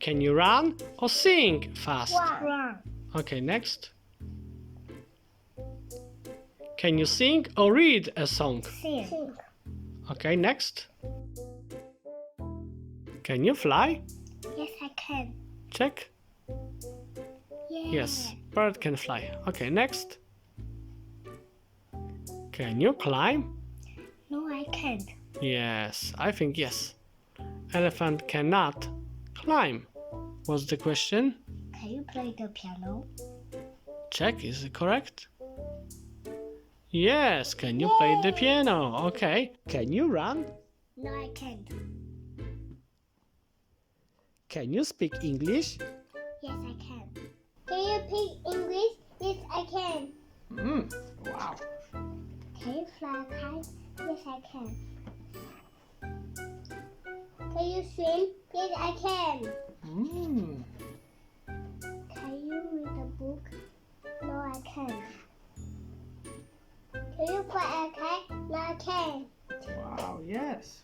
Can you run or sing fast? Run. Okay, next. Can you sing or read a song? Sing. Okay, next. Can you fly? Yes, I can. Check. Yeah. Yes, bird can fly. Okay, next. Can you climb? No, I can't. Yes, I think yes. Elephant cannot climb. What's the question? Can you play the piano? Check, is it correct? Yes, can you play the piano? Okay. Can you run? No, I can't. Can you speak English? Yes, I can. Can you speak English? Yes, I can. Wow. Can you fly a kite? Yes, I can. Can you swim? Yes, I can. Can you read a book? No, I can't. Can you fly a kite? No, I can. Wow, yes.